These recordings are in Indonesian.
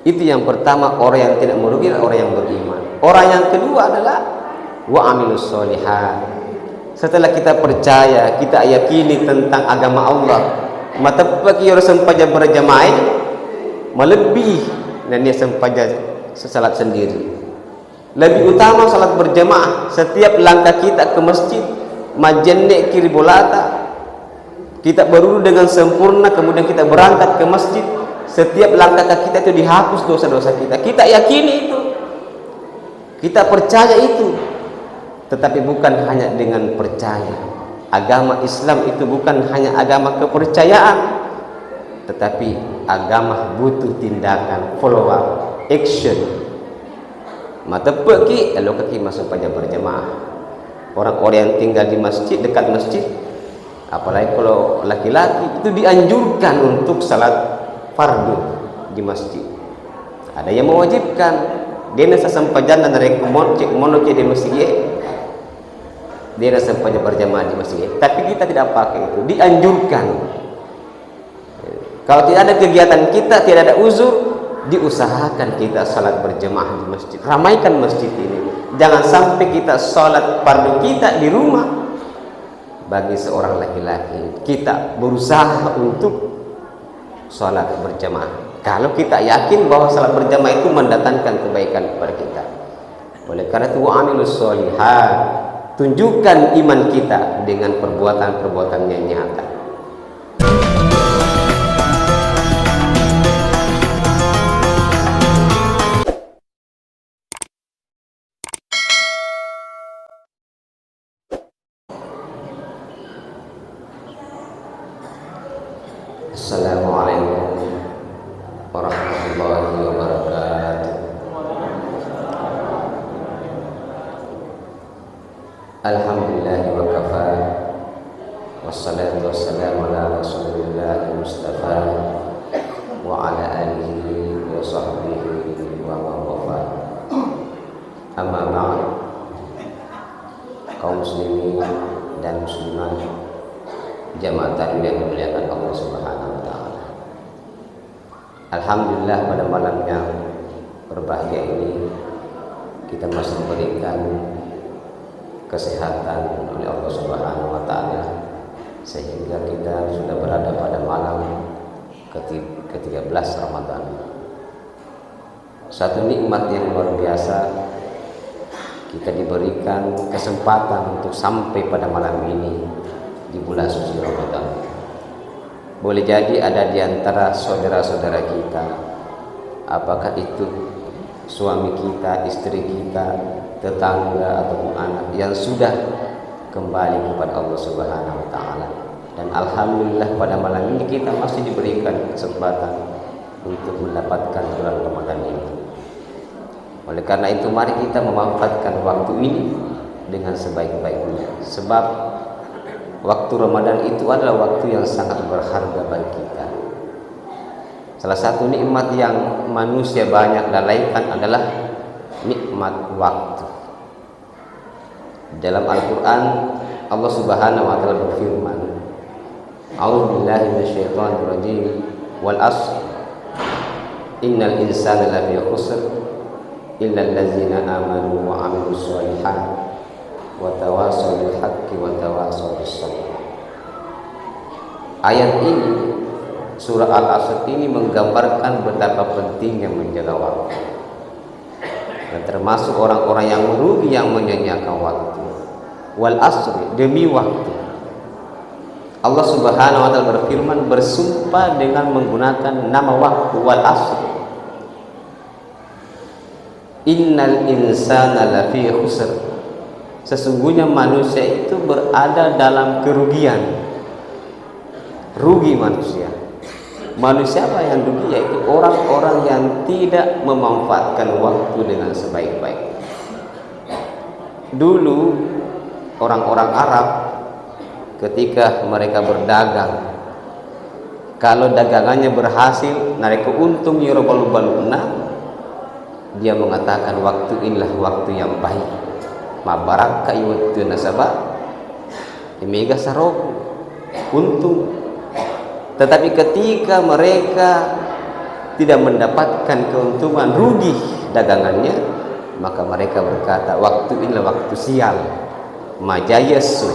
Itu yang pertama, orang yang tidak merugi adalah orang yang beriman. Orang yang kedua adalah wa amilus sholihat. Setelah kita percaya, kita yakini tentang agama Allah, mata pagi orang sempaja berjamaah melebih dan dia sempaja salat sendiri. Lebih utama salat berjamaah. Setiap langkah kita ke masjid, majenne kiri bolata, kita berudu dengan sempurna, kemudian kita berangkat ke masjid. Setiap langkah kita itu dihapus dosa-dosa kita. Kita yakini itu, kita percaya itu. Tetapi bukan hanya dengan percaya. Agama Islam itu bukan hanya agama kepercayaan, tetapi agama butuh tindakan, follow up, action. Mata pergi, lalu kaki masuk pada berjamaah. Orang-orang yang tinggal di masjid, dekat masjid, apalagi kalau laki-laki, itu dianjurkan untuk salat fardu di masjid. Ada yang mewajibkan, dia nasa sampajan dari monoke di masjid, dia nasa sampajan berjamaah di masjid. Tapi kita tidak pakai itu, dianjurkan. Kalau tidak ada kegiatan kita, tidak ada uzur, diusahakan kita salat berjamaah di masjid. Ramaikan masjid ini. Jangan sampai kita salat fardu kita di rumah. Bagi seorang laki-laki, kita berusaha untuk salat berjamaah. Kalau kita yakin bahwa salat berjamaah itu mendatangkan kebaikan kepada kita. Oleh karena itu wa'amilus sholihat, tunjukkan iman kita dengan perbuatan-perbuatan yang nyata. Assalamualaikum warahmatullahi wabarakatuh. Alhamdulillah wa kafa, wassalatu wassalamu ala rasulillah mustafa wa ala alihi wa sahbihi wa man wafa. Amma ba'd. Kaum muslimin dan muslimat, jamaah taklim yang dimuliakan Allah Subhanahu wa taala. Alhamdulillah, pada malam yang berbahagia ini kita masih diberikan kesehatan oleh Allah Subhanahu wa taala sehingga kita sudah berada pada malam ke-13 Ramadan. Satu nikmat yang luar biasa, kita diberikan kesempatan untuk sampai pada malam ini di bulan suci Ramadan. Boleh jadi ada di antara saudara-saudara kita, apakah itu suami kita, istri kita, tetangga ataupun anak yang sudah kembali kepada Allah Subhanahu wa taala. Dan alhamdulillah pada malam ini kita masih diberikan kesempatan untuk mendapatkan bulan Ramadan ini. Oleh karena itu mari kita memanfaatkan waktu ini dengan sebaik-baiknya, sebab waktu Ramadan itu adalah waktu yang sangat berharga bagi kita. Salah satu nikmat yang manusia banyak lalaikan adalah nikmat waktu. Dalam Al-Quran Allah Subhanahu wa taala berfirman, A'udzubillahi minasyaitonir rajim, wal 'ashr innal insana lafi khusr illa allazina amanu wa 'amilus sholihat wa tawasaw bil haqqi wa tawasaw bis sabr. Ayat ini, surah Al-Asr ini menggambarkan betapa pentingnya menjaga waktu. Dan termasuk orang-orang yang merugi yang menyanyiakan waktu. Wal asri, demi waktu. Allah Subhanahu wa taala berfirman, bersumpah dengan menggunakan nama waktu, wal asri. Innal insana lafi khusr. Sesungguhnya manusia itu berada dalam kerugian. Rugi manusia. Manusia apa yang rugi? Yaitu orang-orang yang tidak memanfaatkan waktu dengan sebaik-baik. Dulu orang-orang Arab ketika mereka berdagang, kalau dagangannya berhasil, narik untung yurobalubana, dia mengatakan waktu inilah waktu yang baik. Mabarak kayu itu nasabah, imega sarok untung. Tetapi ketika mereka tidak mendapatkan keuntungan, rugi dagangannya, maka mereka berkata waktu inilah waktu sial, majayasu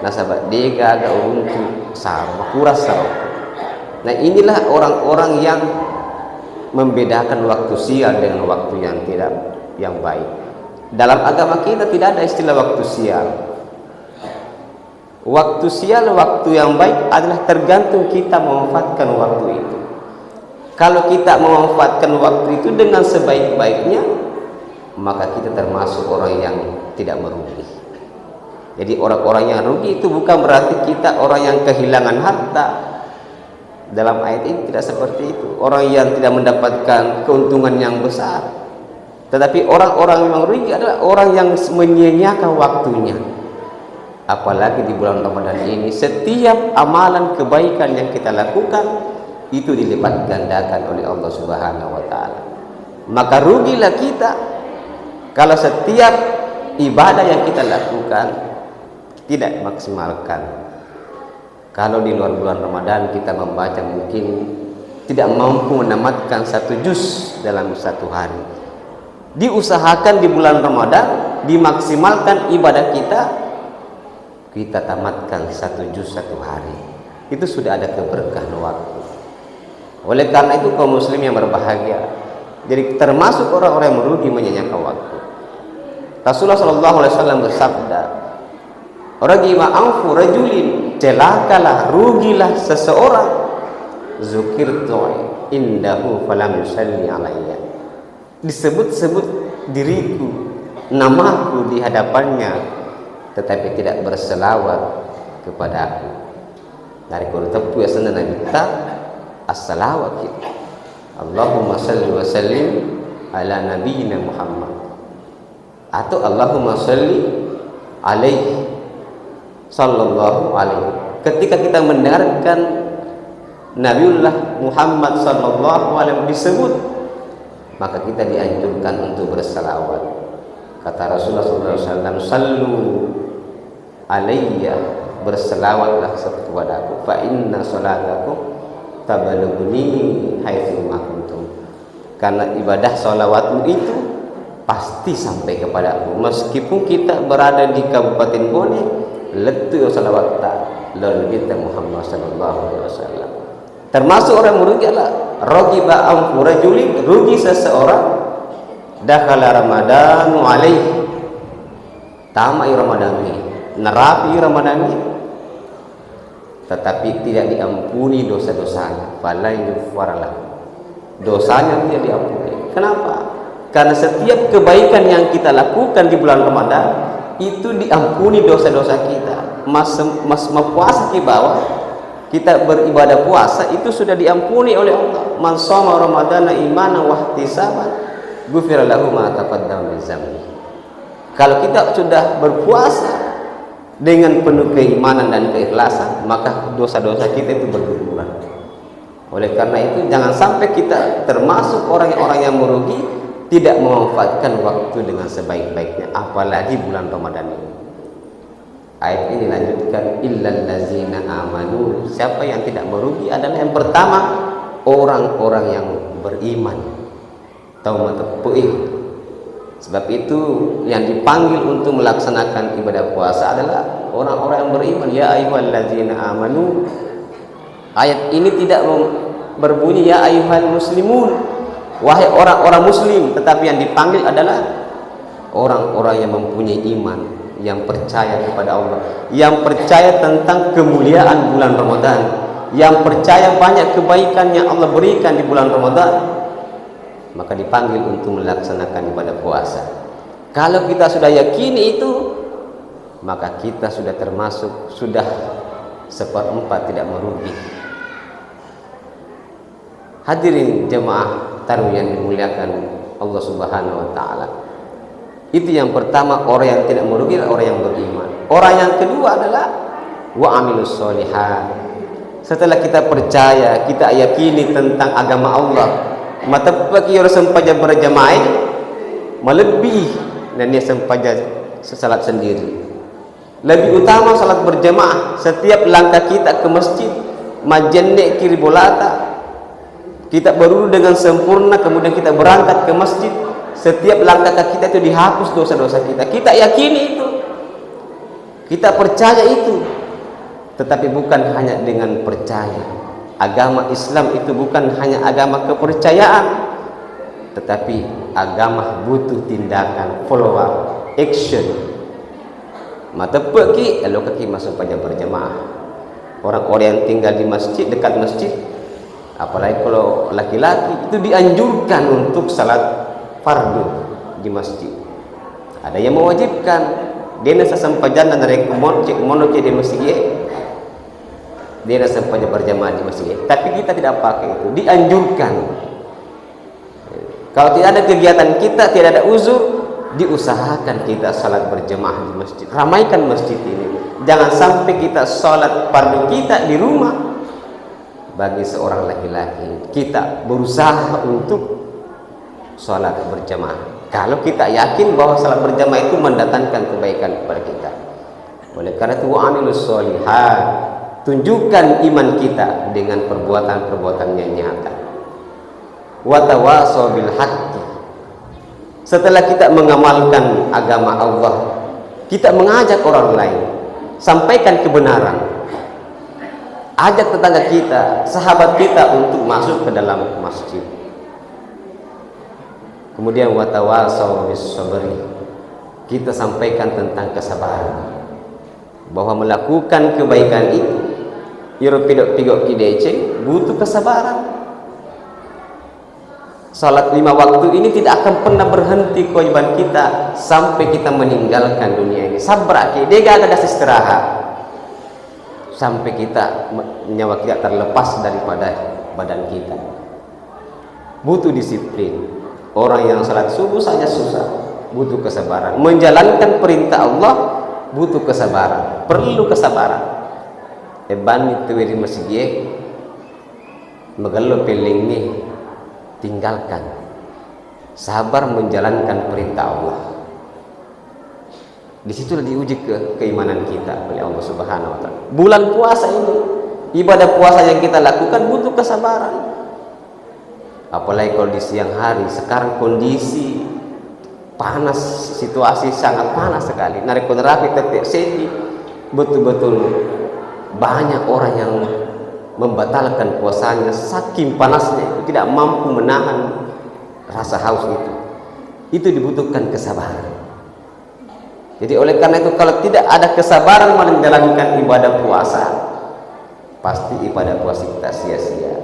nasabak dega agak untuk sarwa kurasa. Nah inilah orang-orang yang membedakan waktu sial dengan waktu yang baik. Dalam agama kita tidak ada istilah waktu sial. Waktu sial, waktu yang baik adalah tergantung kita memanfaatkan waktu itu. Kalau kita memanfaatkan waktu itu dengan sebaik-baiknya, maka kita termasuk orang yang tidak merugi. Jadi orang-orang yang rugi itu bukan berarti kita orang yang kehilangan harta. Dalam ayat ini tidak seperti itu. Orang yang tidak mendapatkan keuntungan yang besar. Tetapi orang-orang yang rugi adalah orang yang menyia-nyiakan waktunya. Apalagi di bulan Ramadan ini, setiap amalan kebaikan yang kita lakukan itu dilipat gandakan oleh Allah Subhanahu wa taala. Maka rugilah kita kalau setiap ibadah yang kita lakukan tidak maksimalkan. Kalau di luar bulan Ramadan kita membaca mungkin tidak mampu menamatkan 1 juz dalam 1 hari. Diusahakan di bulan Ramadan dimaksimalkan ibadah kita tamatkan 1 juz 1 hari. Itu sudah ada keberkahan waktu. Oleh karena itu kaum muslim yang berbahagia, jadi termasuk orang-orang yang merugi menyia-nyiakan waktu. Rasulullah SAW bersabda, "Raghima anfu rajulin, celakalah, rugilah seseorang, zukirtu indahu falam yusalli alayya." Disebut-sebut diriku, namaku di hadapannya, tetapi tidak berselawat kepada aku. Dari kalau tepu ya sana Nabi kita as-salawat kita. Allahumma salli wa sallim ala nabiyyina Muhammad. Atau Allahumma salli alaihi sallallahu alaihi. Ketika kita mendengarkan Nabiullah Muhammad sallallahu alaihi disebut, maka kita dianjurkan untuk berselawat. Kata Rasulullah SAW, "Sallu alayya, berselawatlah kepada aku, fa inna salatakum tabalaghuni haitsu ma kuntum." Karena ibadah salawatmu itu pasti sampai kepada aku, meskipun kita berada di Kabupaten Bone. Letu salawat lalu kita Muhammad sallallahu alaihi wasallam. Termasuk orang merugi adalah ragiba anfu rajulin, rugi seseorang dakhala ramadanu alaihi, tamai Ramadan ini, nerapi Ramadan ini, tetapi tidak diampuni dosa-dosanya, fala yughfarlah, dosanya tidak diampuni. Kenapa? Karena setiap kebaikan yang kita lakukan di bulan Ramadan itu diampuni dosa-dosa kita. Mas puasa di bawah kita beribadah puasa itu sudah diampuni oleh Allah. Man shoma ramadana imanan wa ihtisaban ghufira lahu ma taqaddama min dzambi. Kalau kita sudah berpuasa dengan penuh keimanan dan keikhlasan, maka dosa-dosa kita itu berguguran. Oleh karena itu jangan sampai kita termasuk orang-orang yang merugi, tidak memanfaatkan waktu dengan sebaik-baiknya, apalagi bulan Ramadan ini. Ayat ini lanjutkan, illal ladzina amanu. Siapa yang tidak merugi adalah yang pertama orang-orang yang beriman. Sebab itu yang dipanggil untuk melaksanakan ibadah puasa adalah orang-orang yang beriman. Ya ayyuhalladzina amanu. Ayat ini tidak berbunyi ya ayyuhal muslimun, wahai orang-orang muslim, tetapi yang dipanggil adalah orang-orang yang mempunyai iman, yang percaya kepada Allah, yang percaya tentang kemuliaan bulan Ramadan, yang percaya banyak kebaikan yang Allah berikan di bulan Ramadan, maka dipanggil untuk melaksanakan ibadah puasa. Kalau kita sudah yakini itu, maka kita sudah termasuk, sudah 1/4 tidak merugi. Hadirin jemaah tarawih yang dimuliakan Allah Subhanahu wa taala. Itu yang pertama, orang yang tidak merugi adalah orang yang beriman. Orang yang kedua adalah wa amilus sholihat. Setelah kita percaya, kita yakini tentang agama Allah, mata pagi orang sempaja berjamaah melebihi dan dia sempaja salat sendiri. Lebih utama salat berjamaah. Setiap langkah kita ke masjid, majenne kiri bolata, Kita berwudu dengan sempurna, kemudian kita berangkat ke masjid. Setiap langkah kaki kita itu dihapus dosa-dosa kita. Kita yakini itu, kita percaya itu. Tetapi bukan hanya dengan percaya. Agama Islam itu bukan hanya agama kepercayaan, tetapi agama butuh tindakan, follow up, action. Mata pergi, lalu kaki masuk pada berjamaah. Orang-orang yang tinggal di masjid, dekat masjid, apalagi kalau laki-laki, itu dianjurkan untuk salat fardu di masjid. Ada yang mewajibkan, dia nasa sampajan dan rekomend cek mono di masjid, dia nasa sampajan berjamaah di masjid. Tapi kita tidak pakai itu, dianjurkan. Kalau tidak ada kegiatan kita, tidak ada uzur, diusahakan kita salat berjamaah di masjid. Ramaikan masjid ini. Jangan sampai kita salat fardu kita di rumah. Bagi seorang laki-laki, kita berusaha untuk salat berjamaah. Kalau kita yakin bahwa salat berjamaah itu mendatangkan kebaikan kepada kita. Oleh karena itu, wa'amilus sholihat, tunjukkan iman kita dengan perbuatan-perbuatan yang nyata. Wa tawasaw bil haqqi. Setelah kita mengamalkan agama Allah, kita mengajak orang lain, sampaikan kebenaran. Ajak tetangga kita, sahabat kita untuk masuk ke dalam masjid. Kemudian wa tawasaw bis sabri. Kita sampaikan tentang kesabaran. Bahwa melakukan kebaikan itu, iro pidok-pidok kidece, butuh kesabaran. Salat 5 waktu ini tidak akan pernah berhenti kewajiban kita sampai kita meninggalkan dunia ini. Sabar, dia gak ada istirahat sampai kita nyawa kita terlepas daripada badan kita. Butuh disiplin. Orang yang salat subuh saja susah, butuh kesabaran. Menjalankan perintah Allah butuh kesabaran, perlu kesabaran. Eban itu di masjid, magalo peling nih. Tinggalkan, sabar menjalankan perintah Allah. Di situlah diuji keimanan kita oleh Allah Subhanahu wa taala. Bulan puasa ini, ibadah puasa yang kita lakukan butuh kesabaran. Apalagi kalau di siang hari, sekarang kondisi panas, situasi sangat panas sekali. Narik kontrapi tetek seti, betul-betul banyak orang yang membatalkan puasanya saking panasnya, itu tidak mampu menahan rasa haus itu dibutuhkan kesabaran. Jadi oleh karena itu, kalau tidak ada kesabaran menjalankan ibadah puasa, pasti ibadah puasa kita sia-sia.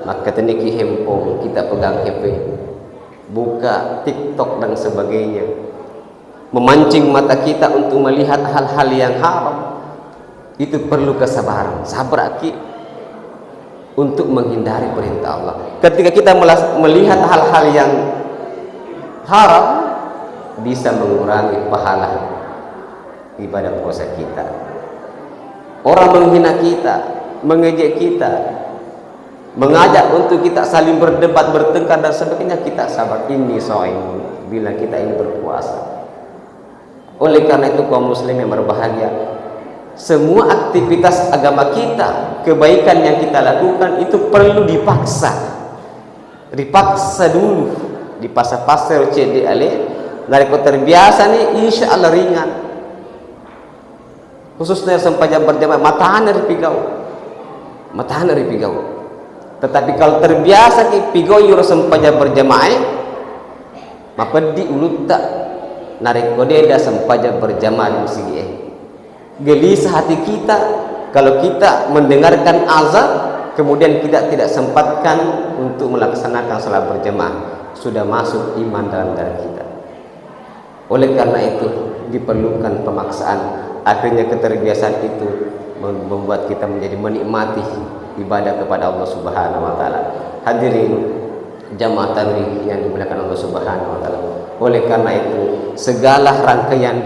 Maka teniki handphone kita pegang HP, buka TikTok dan sebagainya, memancing mata kita untuk melihat hal-hal yang haram. Itu perlu kesabaran, sabar aki untuk menghindari perintah Allah. Ketika kita melihat hal-hal yang haram, bisa mengurangi pahala ibadah puasa kita. Orang menghina kita, mengejek kita, mengajak untuk kita saling berdebat, bertengkar dan sebagainya, kita sabar. Ini shaim, bila kita ini berpuasa. Oleh karena itu, kaum muslim yang berbahagia, semua aktivitas agama kita, kebaikan yang kita lakukan itu perlu dipaksa dulu, dipaksa-paksa cedi ale. Dari kau terbiasa nih, insya Allah ringan. Khususnya sampai jam berjamaah, matahan dari pigau. Tetapi kalau terbiasa ki pigau yur sampai jam berjamaah, maka di ulut tak narik kodeda sampai jam berjamaah di masjid. Gelisah hati kita kalau kita mendengarkan azan kemudian kita tidak sempatkan untuk melaksanakan salat berjamaah, sudah masuk iman dalam darah kita. Oleh karena itu diperlukan pemaksaan. Akhirnya keterbiasaan itu membuat kita menjadi menikmati ibadah kepada Allah Subhanahu wa taala. Hadirin jamaah tarawih yang dimuliakan Allah Subhanahu wa taala. Oleh karena itu, segala rangkaian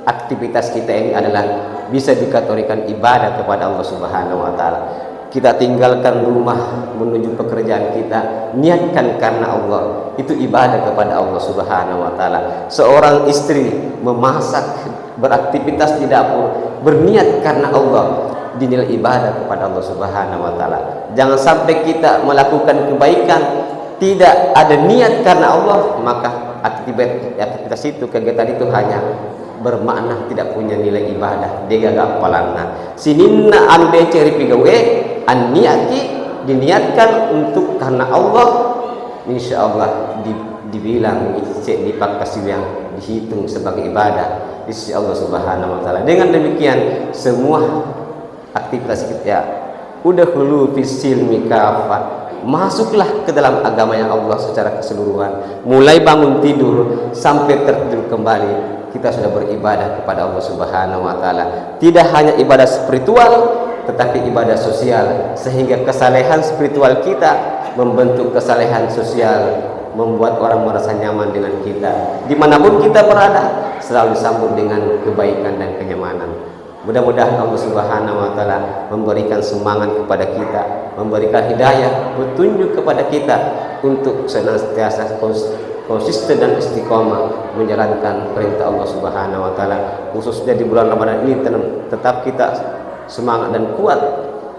aktivitas kita ini adalah bisa dikategorikan ibadah kepada Allah Subhanahu wa taala. Kita tinggalkan rumah menuju pekerjaan kita, niatkan karena Allah, itu ibadah kepada Allah Subhanahu wa taala. Seorang istri memasak, beraktivitas di dapur, berniat karena Allah, dinilai ibadah kepada Allah Subhanahu wa taala. Jangan sampai kita melakukan kebaikan tidak ada niat karena Allah, maka aktivitas itu, kegiatan itu hanya bermakna tidak punya nilai ibadah. Dia gak palanna sininna ambe ceri pigawe an niati diniatkan untuk karena Allah, insyaallah dibilang dipak kasih yang dihitung sebagai ibadah di sisi Allah Subhanahu wa taala. Dengan demikian semua aktivitas kita udah hulu fisil mikafat, masuklah ke dalam agamanya Allah secara keseluruhan. Mulai bangun tidur sampai tertidur kembali, kita sudah beribadah kepada Allah Subhanahu wa taala. Tidak hanya ibadah spiritual, tetapi ibadah sosial, sehingga kesalehan spiritual kita membentuk kesalehan sosial, membuat orang merasa nyaman dengan kita. Dimanapun kita berada, selalu sambut dengan kebaikan dan kenyamanan. Mudah-mudahan Allah Subhanahu wa taala memberikan semangat kepada kita, memberikan hidayah, petunjuk kepada kita untuk senantiasa konsisten dan istiqomah menjalankan perintah Allah Subhanahu wa taala. Khususnya di bulan Ramadan ini tetap kita semangat dan kuat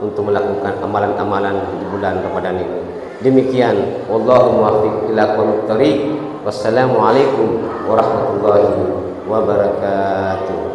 untuk melakukan amalan-amalan di bulan Ramadan ini. Demikian, wallahu muwaffiq ila aqwamit thoriq. Wassalamualaikum warahmatullahi wabarakatuh.